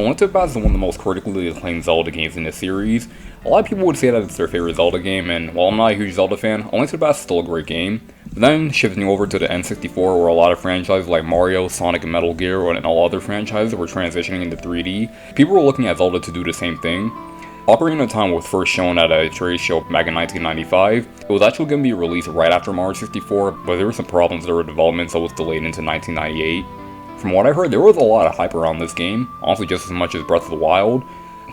A Link to the Past is one of the most critically acclaimed Zelda games in the series. A lot of people would say that it's their favorite Zelda game, and while I'm not a huge Zelda fan, A Link to the Past is still a great game. But then, shifting over to the N64, where a lot of franchises like Mario, Sonic, and Metal Gear, and all other franchises were transitioning into 3D, people were looking at Zelda to do the same thing. Ocarina of Time was first shown at a trade show back in 1995. It was actually going to be released right after Mario 64, but there were some problems with development, so it was delayed into 1998. From what I heard, there was a lot of hype around this game, honestly just as much as Breath of the Wild.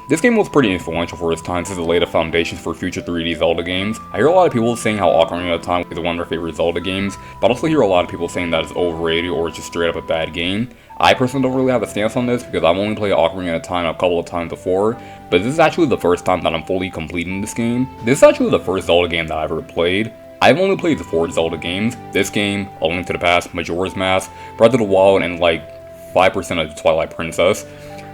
This game was pretty influential for its time since it laid the foundations for future 3D Zelda games. I hear a lot of people saying how Ocarina of Time is one of their favorite Zelda games, but I also hear a lot of people saying that it's overrated or it's just straight up a bad game. I personally don't really have a stance on this because I've only played Ocarina of Time a couple of times before, but this is actually the first time that I'm fully completing this game. This is actually the first Zelda game that I've ever played. I've only played the 4 Zelda games: this game, A Link to the Past, Majora's Mask, Breath of the Wild, and like 5% of Twilight Princess.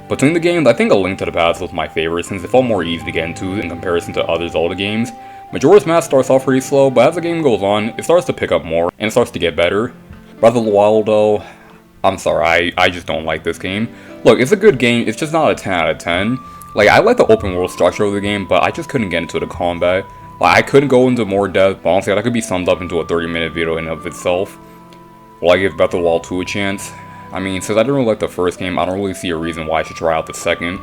Between the games, I think A Link to the Past was my favorite since it felt more easy to get into in comparison to other Zelda games. Majora's Mask starts off pretty slow, but as the game goes on, it starts to pick up more, and it starts to get better. Breath of the Wild though, I'm sorry, I just don't like this game. Look, it's a good game, it's just not a 10 out of 10. Like, I like the open world structure of the game, but I just couldn't get into the combat. Like, I couldn't go into more depth, but honestly, that could be summed up into a 30-minute video in and of itself. Will I give Breath of the Wild 2 a chance? I mean, since I didn't really like the first game, I don't really see a reason why I should try out the second.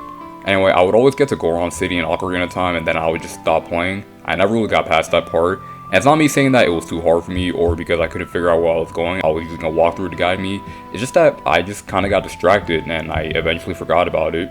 Anyway, I would always get to Goron City in Ocarina of Time, and then I would just stop playing. I never really got past that part. And it's not me saying that it was too hard for me, or because I couldn't figure out where I was going, I was using a walkthrough to guide me. It's just that I just kinda got distracted, and I eventually forgot about it.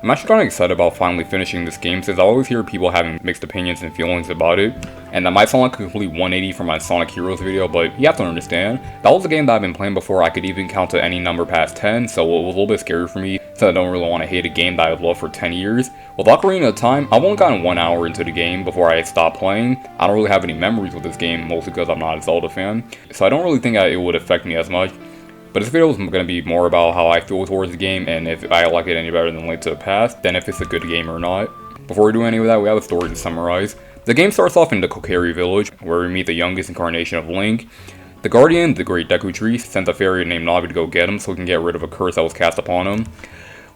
I'm actually kinda excited about finally finishing this game, since I always hear people having mixed opinions and feelings about it. And that might sound like a complete 180 from my Sonic Heroes video, but you have to understand, that was a game that I've been playing before I could even count to any number past 10, so it was a little bit scary for me, since I don't really want to hate a game that I've loved for 10 years. With Ocarina of Time, I've only gotten 1 hour into the game before I stopped playing. I don't really have any memories with this game, mostly because I'm not a Zelda fan, so I don't really think that it would affect me as much. But this video is going to be more about how I feel towards the game, and if I like it any better than Link to the Past, than if it's a good game or not. Before we do any of that, we have a story to summarize. The game starts off in the Kokiri village, where we meet the youngest incarnation of Link. The Guardian, the Great Deku Tree, sent a fairy named Navi to go get him so he can get rid of a curse that was cast upon him.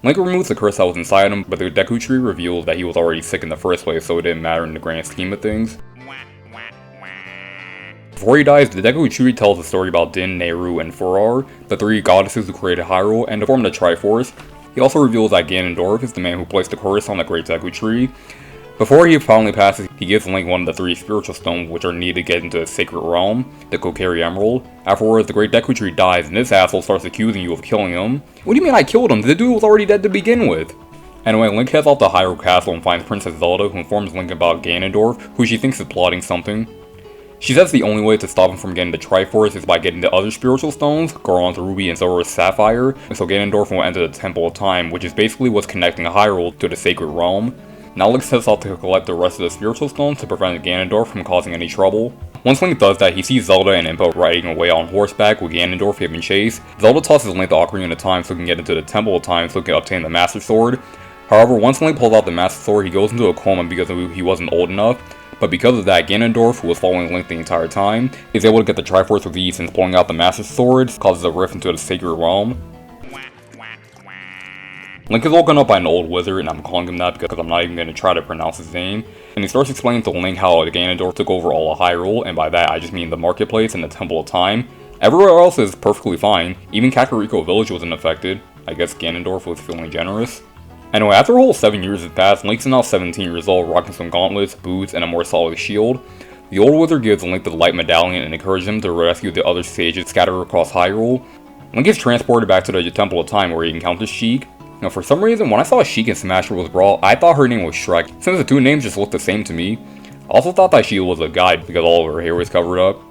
Link removes the curse that was inside him, but the Deku Tree reveals that he was already sick in the first place, so it didn't matter in the grand scheme of things. Before he dies, the Deku Tree tells a story about Din, Nehru, and Furar, the 3 goddesses who created Hyrule, and to form the Triforce. He also reveals that Ganondorf is the man who placed the curse on the Great Deku Tree. Before he finally passes, he gives Link one of the 3 spiritual stones which are needed to get into the Sacred Realm, the Kokiri Emerald. Afterwards, the Great Deku Tree dies, and this asshole starts accusing you of killing him. What do you mean I killed him? The dude was already dead to begin with. Anyway, Link heads off to Hyrule Castle and finds Princess Zelda, who informs Link about Ganondorf, who she thinks is plotting something. She says the only way to stop him from getting the Triforce is by getting the other spiritual stones, Goron's Ruby and Zora's Sapphire, so Ganondorf will enter the Temple of Time, which is basically what's connecting Hyrule to the Sacred Realm. Now Link sets out to collect the rest of the spiritual stones to prevent Ganondorf from causing any trouble. Once Link does that, he sees Zelda and Impa riding away on horseback with Ganondorf giving chase. Zelda tosses Link the Ocarina of Time so he can get into the Temple of Time so he can obtain the Master Sword. However, once Link pulls out the Master Sword, he goes into a coma because he wasn't old enough. But because of that, Ganondorf, who was following Link the entire time, is able to get the Triforce with ease, since pulling out the Master Sword causes a rift into the Sacred Realm. Link is woken up by an old wizard, and I'm calling him that because I'm not even going to try to pronounce his name. And he starts explaining to Link how Ganondorf took over all of Hyrule, and by that I just mean the Marketplace and the Temple of Time. Everywhere else is perfectly fine, even Kakariko Village wasn't affected. I guess Ganondorf was feeling generous. Anyway, after a whole 7 years has passed, Link's now 17 years old, rocking some gauntlets, boots, and a more solid shield. The old wizard gives Link the Light Medallion and encourages him to rescue the other sages scattered across Hyrule. Link is transported back to the Temple of Time where he encounters Sheik. Now, for some reason, when I saw Sheik in Smash Bros. Brawl, I thought her name was Shrek, since the 2 names just looked the same to me. I also thought that she was a guy because all of her hair was covered up.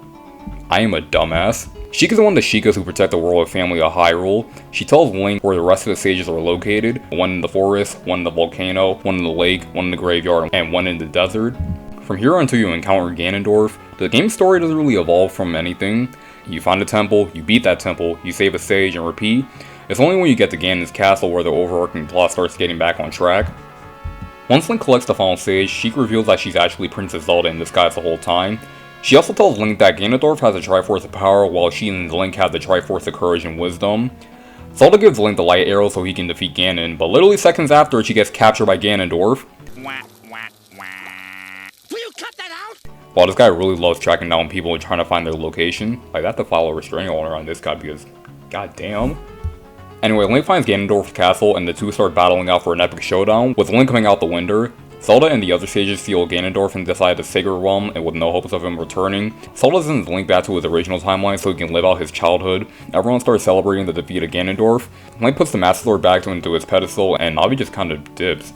I am a dumbass. Sheik is one of the Sheikahs who protect the royal family of Hyrule. She tells Link where the rest of the sages are located, one in the forest, one in the volcano, one in the lake, one in the graveyard, and one in the desert. From here until you encounter Ganondorf, the game's story doesn't really evolve from anything. You find a temple, you beat that temple, you save a sage, and repeat. It's only when you get to Ganon's castle where the overarching plot starts getting back on track. Once Link collects the final sage, Sheik reveals that she's actually Princess Zelda in disguise the whole time. She also tells Link that Ganondorf has a Triforce of Power while she and Link have the Triforce of Courage and Wisdom. Zelda gives Link the light arrow so he can defeat Ganon, but literally seconds after, she gets captured by Ganondorf. Will you cut that out? Wow, this guy really loves tracking down people and trying to find their location. Like, I have to file a restraining order on this guy because, goddamn. Anyway, Link finds Ganondorf's castle and the two start battling out for an epic showdown, with Link coming out the window. Zelda and the other sages steal Ganondorf and decide to Sacred Realm, and with no hopes of him returning. Zelda sends Link back to his original timeline so he can live out his childhood. Everyone starts celebrating the defeat of Ganondorf. Link puts the Master Sword back into his pedestal, and Navi just kinda dips.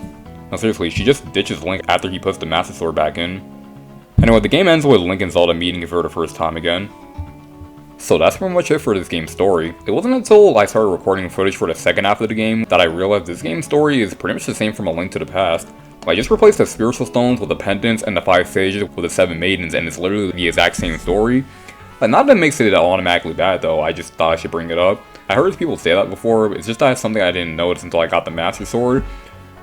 No, seriously, she just ditches Link after he puts the Master Sword back in. Anyway, the game ends with Link and Zelda meeting for the first time again. So that's pretty much it for this game's story. It wasn't until I started recording footage for the second half of the game that I realized this game's story is pretty much the same from A Link to the Past. I just replaced the spiritual stones with the pendants and the 5 sages with the 7 maidens, and it's literally the exact same story. Like, not that it makes it automatically bad though, I just thought I should bring it up. I heard people say that before, it's just that it's something I didn't notice until I got the Master Sword.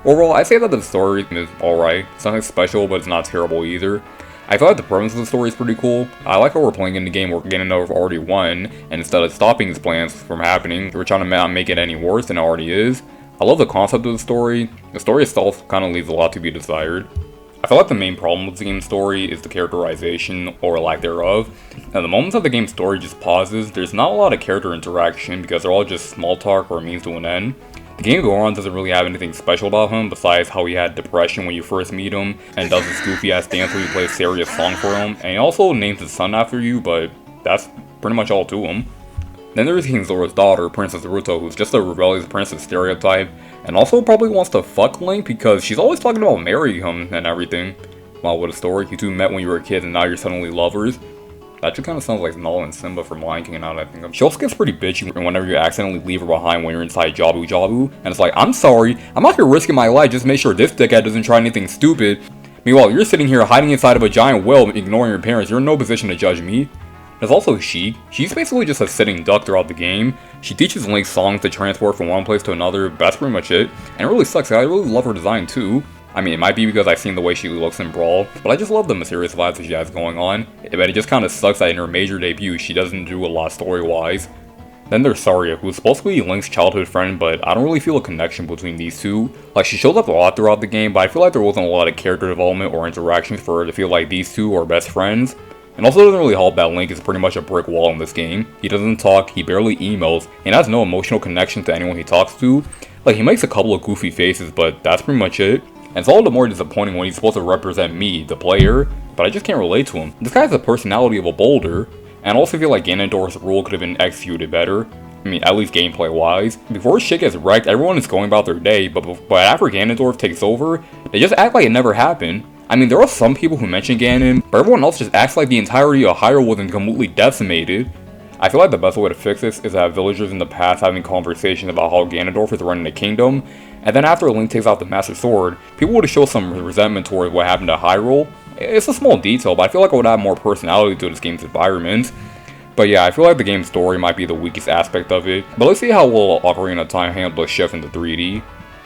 Overall, I say that the story is alright. It's nothing special, but it's not terrible either. I feel like the premise of the story is pretty cool. I like how we're playing in the game where Ganondorf already won, and instead of stopping his plans from happening, we're trying to not make it any worse than it already is. I love the concept of the story. The story itself kind of leaves a lot to be desired. I feel like the main problem with the game's story is the characterization, or lack thereof. Now, the moments that the game's story just pauses, there's not a lot of character interaction because they're all just small talk or means to an end. The game Goron doesn't really have anything special about him besides how he had depression when you first meet him, and does this goofy ass dance where he plays Serious song for him, and he also names his son after you, but that's pretty much all to him. Then there's King Zora's daughter, Princess Gerudo, who's just a rebellious princess stereotype, and also probably wants to fuck Link because she's always talking about marrying him and everything. Wow, what a story. You two met when you were a kid and now you're suddenly lovers. That just kind of sounds like Nala and Simba from Lion King, now that I think of it. She also gets pretty bitchy whenever you accidentally leave her behind when you're inside Jabu Jabu, and it's like, I'm sorry, I'm out here risking my life just to make sure this dickhead doesn't try anything stupid. Meanwhile, you're sitting here hiding inside of a giant whale ignoring your parents, you're in no position to judge me. There's also Sheik. She's basically just a sitting duck throughout the game. She teaches Link songs to transport from one place to another, but that's pretty much it. And it really sucks, I really love her design too. I mean, it might be because I've seen the way she looks in Brawl, but I just love the mysterious vibes that she has going on. But it just kinda sucks that in her major debut, she doesn't do a lot story-wise. Then there's Saria, who's supposed to be Link's childhood friend, but I don't really feel a connection between these two. Like, she shows up a lot throughout the game, but I feel like there wasn't a lot of character development or interactions for her to feel like these two are best friends. And also doesn't really help that Link is pretty much a brick wall in this game. He doesn't talk, he barely emails, and has no emotional connection to anyone he talks to. Like, he makes a couple of goofy faces, but that's pretty much it. And it's all the more disappointing when he's supposed to represent me, the player, but I just can't relate to him. This guy has the personality of a boulder, and I also feel like Ganondorf's rule could have been executed better. I mean, at least gameplay wise. Before shit gets wrecked, everyone is going about their day, but after Ganondorf takes over, they just act like it never happened. I mean, there are some people who mention Ganon, but everyone else just acts like the entirety of Hyrule wasn't completely decimated. I feel like the best way to fix this is to have villagers in the past having conversations about how Ganondorf is running the kingdom, and then after Link takes out the Master Sword, people would show some resentment towards what happened to Hyrule. It's a small detail, but I feel like it would add more personality to this game's environment. But yeah, I feel like the game's story might be the weakest aspect of it, but let's see how well Ocarina of Time handled the shift into 3D.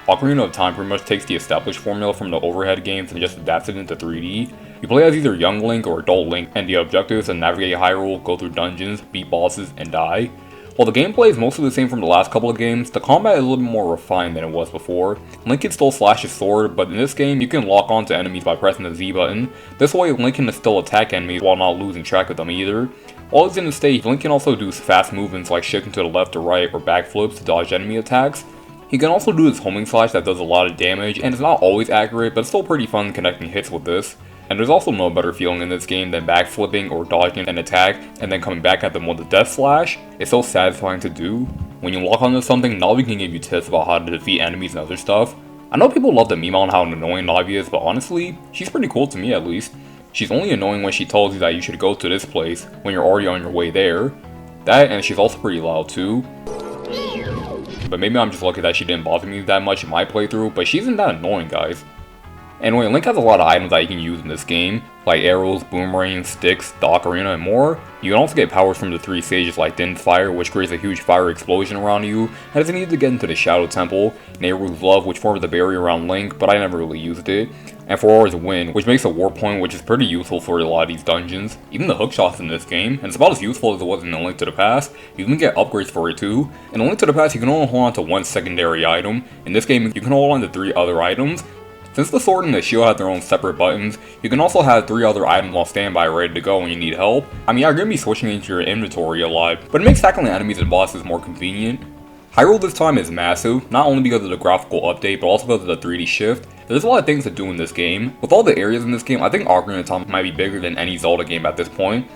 Ocarina of Time pretty much takes the established formula from the Overhead games and just adapts it into 3D. You play as either young Link or adult Link, and the objective is to navigate Hyrule, go through dungeons, beat bosses, and die. While the gameplay is mostly the same from the last couple of games, the combat is a little bit more refined than it was before. Link can still slash his sword, but in this game, you can lock onto enemies by pressing the Z button. This way, Link can still attack enemies while not losing track of them either. While he's in the stage, Link can also do fast movements like shifting to the left or right or backflips to dodge enemy attacks. He can also do his homing slash that does a lot of damage, and it's not always accurate, but it's still pretty fun connecting hits with this. And there's also no better feeling in this game than backflipping or dodging an attack and then coming back at them with a death slash. It's so satisfying to do. When you lock onto something, Navi can give you tips about how to defeat enemies and other stuff. I know people love to meme on how annoying Navi is, but honestly, she's pretty cool to me at least. She's only annoying when she tells you that you should go to this place when you're already on your way there. That, and she's also pretty loud too. But maybe I'm just lucky that she didn't bother me that much in my playthrough, but she isn't that annoying, guys. Anyway, Link has a lot of items that you can use in this game, like arrows, boomerangs, sticks, the ocarina, and more. You can also get powers from the 3 stages like Din Fire, which creates a huge fire explosion around you, and doesn't need to get into the Shadow Temple, Nehru's Love, which forms a barrier around Link, but I never really used it, and Aurora's Wind, which makes a warp point, which is pretty useful for a lot of these dungeons. Even the hookshots in this game, and it's about as useful as it was in A Link to the Past. You can get upgrades for it too. In A Link to the Past, you can only hold on to 1 secondary item. In this game, you can hold on to 3 other items. Since the sword and the shield have their own separate buttons, you can also have 3 other items on standby ready to go when you need help. I mean, you're going to be switching into your inventory a lot, but it makes tackling enemies and bosses more convenient. Hyrule this time is massive, not only because of the graphical update, but also because of the 3D shift. There's a lot of things to do in this game. With all the areas in this game, I think Ocarina of Time might be bigger than any Zelda game at this point.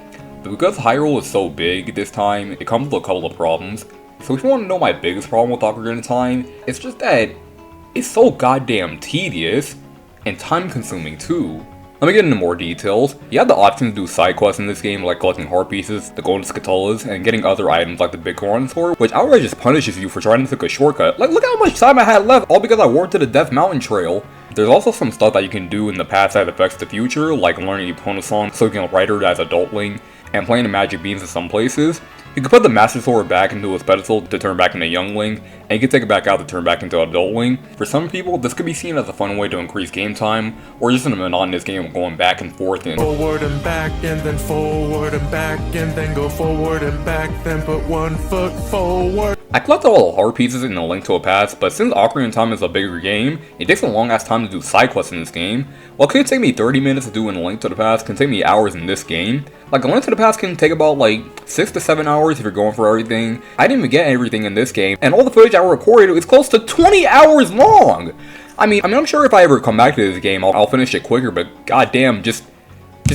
But because Hyrule is so big this time, it comes with a couple of problems. So if you want to know my biggest problem with Ocarina of Time, it's just that it's so goddamn tedious, and time consuming too. Let me get into more details. You have the option to do side quests in this game like collecting heart pieces, the golden scatullas, and getting other items like the big Koran sword, which outright just punishes you for trying to take a shortcut. Like, look how much time I had left, all because I walked to the Death Mountain Trail. There's also some stuff that you can do in the past that affects the future, like learning Epona song so you can write her as adult Link, and playing the magic beans in some places. You can put the Master Sword back into its pedestal to turn back into Young Link, and you can take it back out to turn back into Adult Link. For some people, this could be seen as a fun way to increase game time, or just in a monotonous game of going back and forth and forward and back, and then forward and back, and then go forward and back, then put 1 foot forward. I collected all the heart pieces in A Link to a Past, but since Ocarina of Time is a bigger game, it takes a long ass time to do side quests in this game. What could take me 30 minutes to do in A Link to the Past can take me hours in this game. Like, A Link to the Past can take about like 6 to 7 hours if you're going for everything. I didn't even get everything in this game, and all the footage I recorded was close to 20 hours long! I mean, I'm sure if I ever come back to this game, I'll finish it quicker, but goddamn, just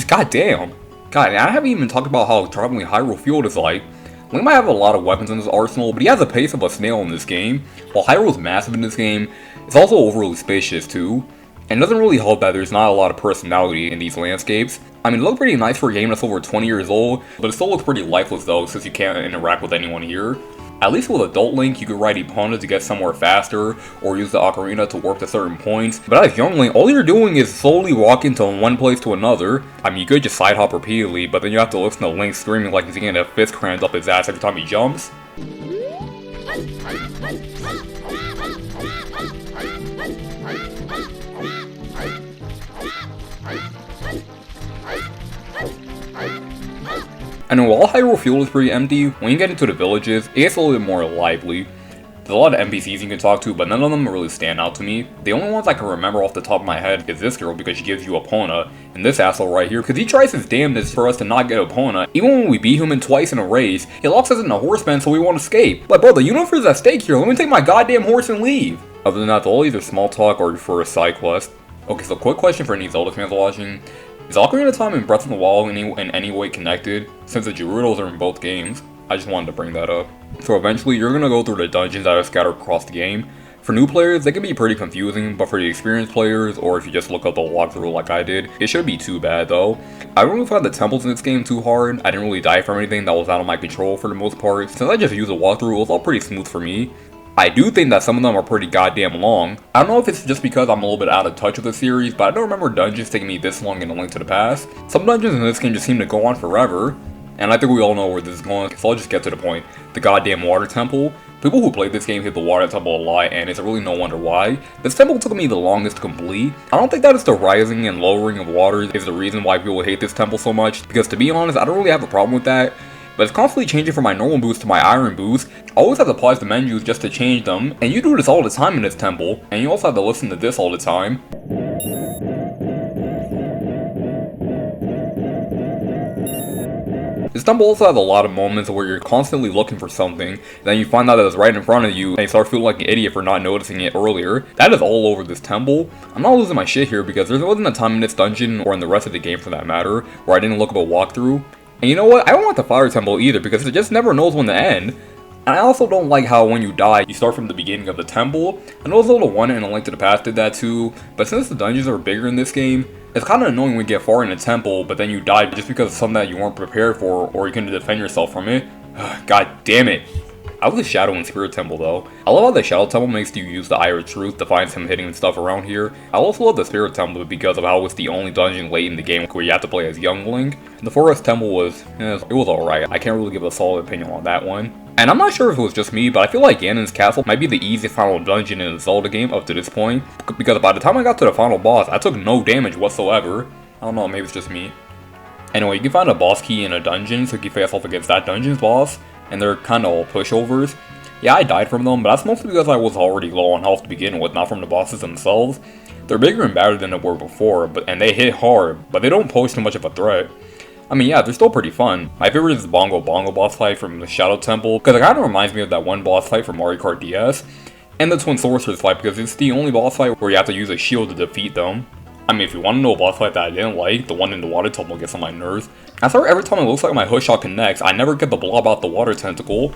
goddamn. God, and I haven't even talked about how traveling Hyrule Field is like. Link might have a lot of weapons in his arsenal, but he has the pace of a snail in this game. While Hyrule's massive in this game, it's also overly spacious too. And it doesn't really help that there's not a lot of personality in these landscapes. I mean, it looks pretty nice for a game that's over 20 years old, but it still looks pretty lifeless though, since you can't interact with anyone here. At least with Adult Link, you could ride Epona to get somewhere faster, or use the Ocarina to warp to certain points. But as Young Link, all you're doing is slowly walking from one place to another. I mean, you could just side hop repeatedly, but then you have to listen to Link screaming like he's getting a fist crammed up his ass every time he jumps. And while Hyrule Field is pretty empty, when you get into the villages, it gets a little bit more lively. There's a lot of NPCs you can talk to, but none of them really stand out to me. The only ones I can remember off the top of my head is this girl because she gives you Epona, and this asshole right here because he tries his damnedest for us to not get Epona. Even when we beat him twice in a race, he locks us in a horse pen so we won't escape. Like, bro, the universe is at stake here, let me take my goddamn horse and leave. Other than that, they're all either small talk or for a side quest. Okay, so quick question for any Zelda fans watching. Is Ocarina of Time and Breath of the Wild in any way connected, since the Gerudos are in both games? I just wanted to bring that up. So eventually, you're going to go through the dungeons that are scattered across the game. For new players, they can be pretty confusing, but for the experienced players, or if you just look up the walkthrough like I did, it shouldn't be too bad though. I don't really find the temples in this game too hard. I didn't really die from anything that was out of my control for the most part. Since I just used a walkthrough, it was all pretty smooth for me. I do think that some of them are pretty goddamn long. I don't know if it's just because I'm a little bit out of touch with the series, but I don't remember dungeons taking me this long in A Link to the Past. Some dungeons in this game just seem to go on forever, and I think we all know where this is going, so I'll just get to the point. The goddamn water temple. People who played this game hit the water temple a lot, and it's really no wonder why. This temple took me the longest to complete. I don't think that it's the rising and lowering of waters is the reason why people hate this temple so much, because to be honest, I don't really have a problem with that. But it's constantly changing from my normal boots to my iron boots. I always have to pause the menus just to change them, and you do this all the time in this temple, and you also have to listen to this all the time. This temple also has a lot of moments where you're constantly looking for something, then you find out that it's right in front of you, and you start feeling like an idiot for not noticing it earlier. That is all over this temple. I'm not losing my shit here because there wasn't a time in this dungeon, or in the rest of the game for that matter, where I didn't look up a walkthrough. And you know what? I don't want the fire temple either because it just never knows when to end. And I also don't like how when you die, you start from the beginning of the temple. I know Zelda 1 and A Link to the Past did that too, but since the dungeons are bigger in this game, it's kind of annoying when you get far in a temple, but then you die just because of something that you weren't prepared for, or you couldn't defend yourself from it. God damn it. I was the Shadow and Spirit Temple though. I love how the Shadow Temple makes you use the Eye of Truth to find some hidden stuff around here. I also love the Spirit Temple because of how it's the only dungeon late in the game where you have to play as young Link. The Forest Temple was, it was alright. I can't really give a solid opinion on that one. And I'm not sure if it was just me, but I feel like Ganon's Castle might be the easiest final dungeon in a Zelda game up to this point. Because by the time I got to the final boss, I took no damage whatsoever. I don't know, maybe it's just me. Anyway, you can find a boss key in a dungeon, so you can face off against that dungeon's boss, and they're kinda all pushovers. Yeah, I died from them, but that's mostly because I was already low on health to begin with, not from the bosses themselves. They're bigger and badder than they were before, and they hit hard, but they don't pose too much of a threat. I mean, yeah, they're still pretty fun. My favorite is the Bongo Bongo boss fight from the Shadow Temple, because it kinda reminds me of that one boss fight from Mario Kart DS, and the Twin Sorcerers fight, because it's the only boss fight where you have to use a shield to defeat them. I mean, if you want to know a boss fight that I didn't like, the one in the water temple gets on my nerves. I swear every time it looks like my hook shot connects, I never get the blob out the water tentacle.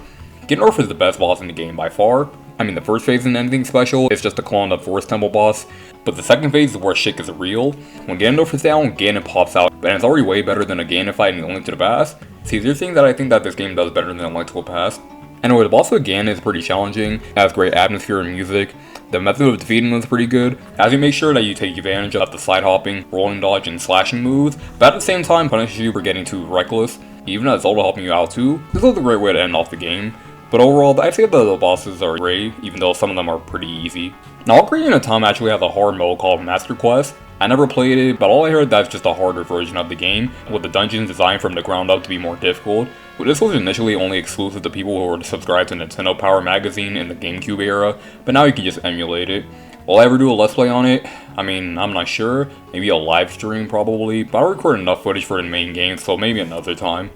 Ganondorf is the best boss in the game by far. I mean, the first phase isn't anything special, it's just a clone of Forest Temple boss. But the second phase is where shit gets real. When Ganondorf is down, Ganon pops out, and it's already way better than a Ganon fight in Link to the Past. See, there's things that I think that this game does better than Link to the Past. Anyway, the boss with Ganon is pretty challenging, it has great atmosphere and music. The method of defeating them is pretty good, as you make sure that you take advantage of the side hopping, rolling dodge, and slashing moves, but at the same time punishes you for getting too reckless. Even as Zelda helping you out too, this was a great way to end off the game. But overall, I'd say that the bosses are great, even though some of them are pretty easy. Now, Ocarina of Time actually has a hard mode called Master Quest. I never played it, but all I heard that's just a harder version of the game, with the dungeons designed from the ground up to be more difficult. But this was initially only exclusive to people who were subscribed to Nintendo Power magazine in the GameCube era, but now you can just emulate it. Will I ever do a Let's Play on it? I mean, I'm not sure. Maybe a live stream probably, but I recorded enough footage for the main game, so maybe another time.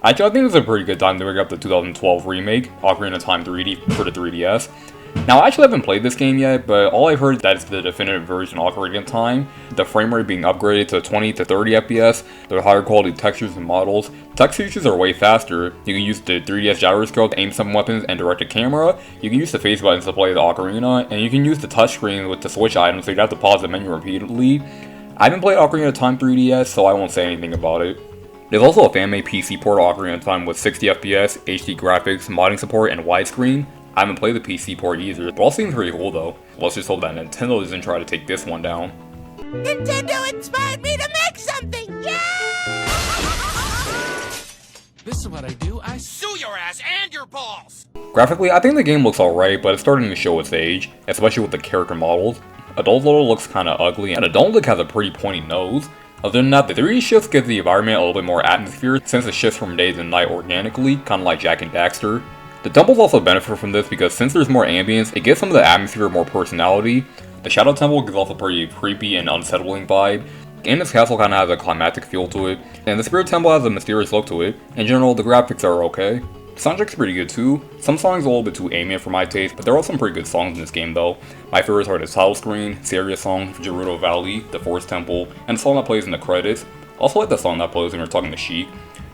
Actually, I think it's a pretty good time to bring up the 2012 remake, Ocarina of Time 3D for the 3DS. Now, I actually haven't played this game yet, but all I've heard is that it's the definitive version of Ocarina of Time, the frame rate being upgraded to 20 to 30 FPS, there are higher quality textures and models, text features are way faster, you can use the 3DS gyroscope to aim some weapons and direct the camera, you can use the face buttons to play the Ocarina, and you can use the touchscreen with the switch items so you don't have to pause the menu repeatedly. I haven't played Ocarina of Time 3DS, so I won't say anything about it. There's also a fan-made PC port of Ocarina of Time with 60 FPS, HD graphics, modding support, and widescreen. I haven't played the PC port either, but all seems pretty cool though. Let's just hope that Nintendo doesn't try to take this one down. Nintendo inspired me to make something! Yeah! This is what I do. I sue your ass and your balls! Graphically, I think the game looks alright, but it's starting to show its age, especially with the character models. Adult Zelda looks kinda ugly, and Adult Link has a pretty pointy nose. Other than that, the 3D shifts give the environment a little bit more atmosphere since it shifts from day to night organically, kinda like Jak and Daxter. The temples also benefit from this because since there's more ambience, it gives some of the atmosphere more personality. The Shadow Temple gives off a pretty creepy and unsettling vibe. Ganon's Castle kinda has a climactic feel to it, and the Spirit Temple has a mysterious look to it. In general, the graphics are okay. The soundtrack's pretty good too. Some songs are a little bit too ambient for my taste, but there are some pretty good songs in this game though. My favorites are the title screen, Serious song, Gerudo Valley, the Forest Temple, and the song that plays in the credits. Also like the song that plays when you're talking to Sheik.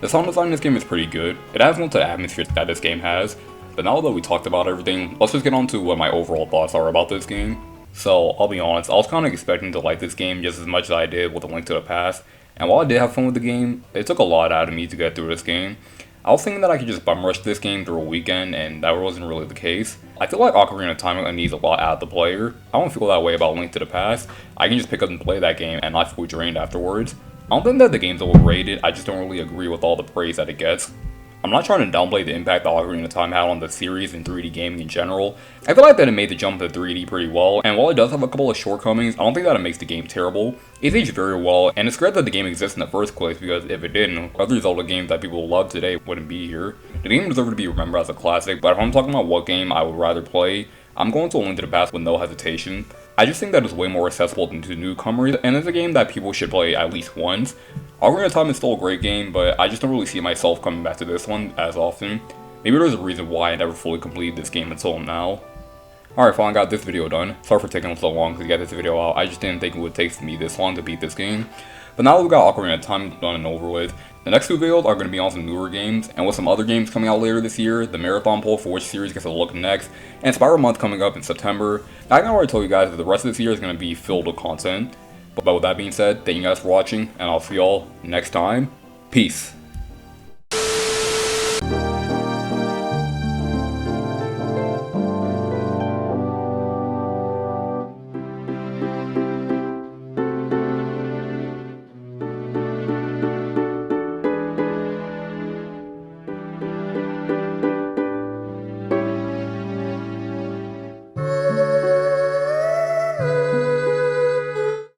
The sound design in this game is pretty good. It adds more to the atmosphere that this game has. But now that we talked about everything, let's just get on to what my overall thoughts are about this game. So, I'll be honest, I was kind of expecting to like this game just as much as I did with A Link to the Past. And while I did have fun with the game, it took a lot out of me to get through this game. I was thinking that I could just bum rush this game through a weekend, and that wasn't really the case. I feel like Ocarina of Time needs a lot out of the player. I don't feel that way about Link to the Past. I can just pick up and play that game and not feel drained afterwards. I don't think that the game's overrated, I just don't really agree with all the praise that it gets. I'm not trying to downplay the impact that Ocarina of Time had on the series and 3D gaming in general. I feel like that it made the jump to 3D pretty well, and while it does have a couple of shortcomings, I don't think that it makes the game terrible. It's aged very well, and it's great that the game exists in the first place, because if it didn't, other Zelda games that people love today wouldn't be here. The game deserves to be remembered as a classic, but if I'm talking about what game I would rather play, I'm going to A Link to the Past with no hesitation. I just think that it's way more accessible to newcomers, and it's a game that people should play at least once. Ocarina of Time is still a great game, but I just don't really see myself coming back to this one as often. Maybe there's a reason why I never fully completed this game until now. Alright, finally got this video done. Sorry for taking so long to get this video out, I just didn't think it would take me this long to beat this game. But now that we've got Ocarina of Time done and over with, the next two videos are going to be on some newer games, and with some other games coming out later this year, the Marathon poll for which series gets a look next, and Spiral Month coming up in September. I can already tell you guys that the rest of this year is going to be filled with content. But with that being said, thank you guys for watching, and I'll see y'all next time. Peace.